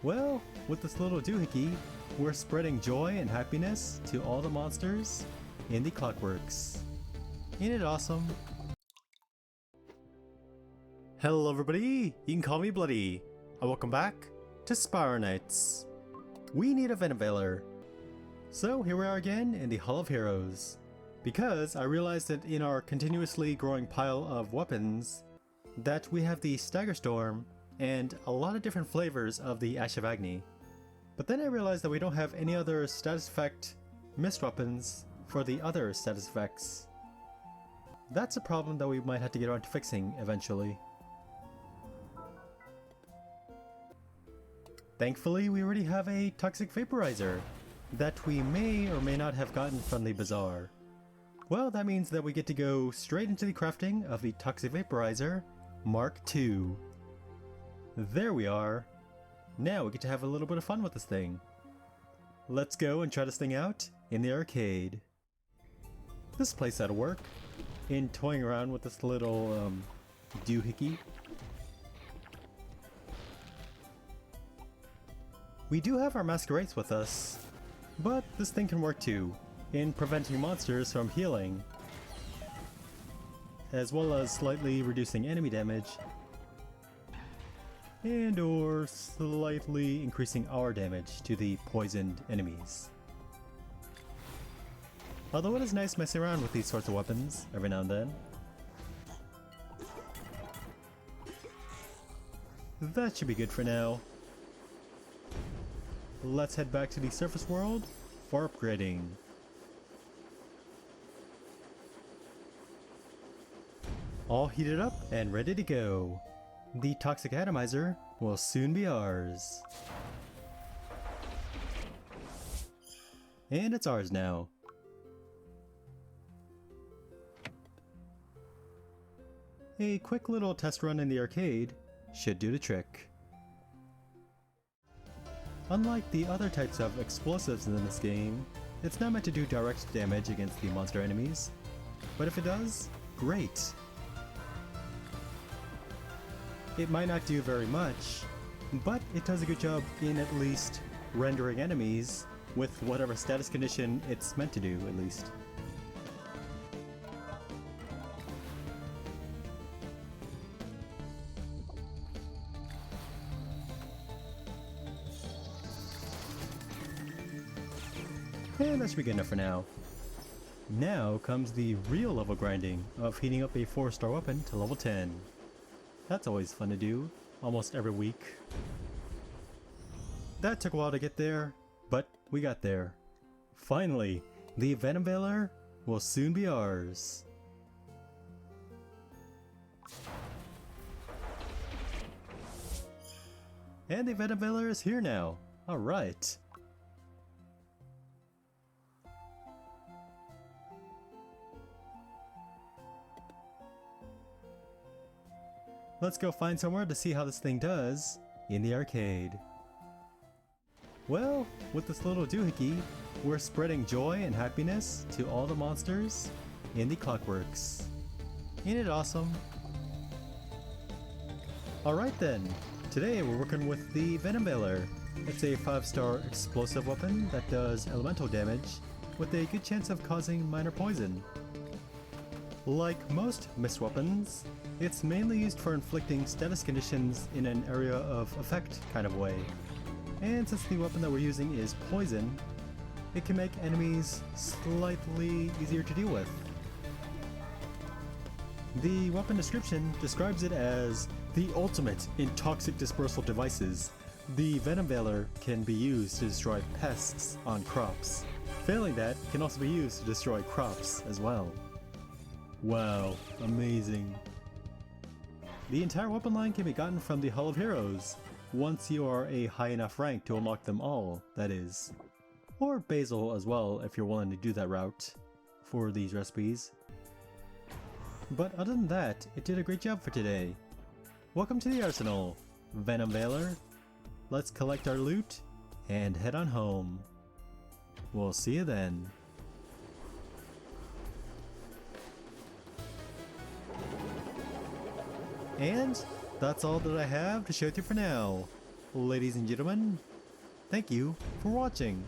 Well, with this little doohickey, we're spreading joy and happiness to all the monsters in the Clockworks. Ain't it awesome? Hello everybody, you can call me Bloody, and welcome back to Spyro Knights. We need a Venom Veiler. So here we are again in the Hall of Heroes. Because I realized that in our continuously growing pile of weapons, that we have the Stagger Storm and a lot of different flavors of the Ash of Agni. But then I realized that we don't have any other status effect mist weapons for the other status effects. That's a problem that we might have to get around to fixing eventually. Thankfully, we already have a Toxic Vaporizer that we may or may not have gotten from the bazaar. Well, that means that we get to go straight into the crafting of the Toxic Vaporizer Mark II. There we are. Now we get to have a little bit of fun with this thing. Let's go and try this thing out in the arcade. This place ought to work. In toying around with this little doohickey. We do have our Masquerades with us, but this thing can work too, in preventing monsters from healing, as well as slightly reducing enemy damage, and or slightly increasing our damage to the poisoned enemies. Although it is nice messing around with these sorts of weapons every now and then. That should be good for now. Let's head back to the surface world for upgrading. All heated up and ready to go. The Toxic Atomizer will soon be ours. And it's ours now. A quick little test run in the arcade should do the trick. Unlike the other types of explosives in this game, it's not meant to do direct damage against the monster enemies, but if it does, great! It might not do very much, but it does a good job in at least rendering enemies with whatever status condition it's meant to do, at least. And that should be good enough for now. Now comes the real level grinding of heating up a 4-star weapon to level 10. That's always fun to do, almost every week. That took a while to get there, but we got there. Finally, the Venom Veiler will soon be ours. And the Venom Veiler is here now. Alright. Let's go find somewhere to see how this thing does in the arcade. Well, with this little doohickey, we're spreading joy and happiness to all the monsters in the Clockworks. Ain't it awesome? Alright then, today we're working with the Venom Veiler. It's a 5-star explosive weapon that does elemental damage with a good chance of causing minor poison. Like most mist weapons, it's mainly used for inflicting status conditions in an area of effect kind of way. And since the weapon that we're using is poison, it can make enemies slightly easier to deal with. The weapon description describes it as the ultimate in toxic dispersal devices. The Venom Veiler can be used to destroy pests on crops. Failing that, it can also be used to destroy crops as well. Wow, amazing. The entire weapon line can be gotten from the Hall of Heroes, once you are a high enough rank to unlock them all, that is. Or Basil as well, if you're willing to do that route for these recipes. But other than that, it did a great job for today. Welcome to the arsenal, Venom Veiler. Let's collect our loot and head on home. We'll see you then. And that's all that I have to show you for now. ladies and gentlemen, thank you for watching.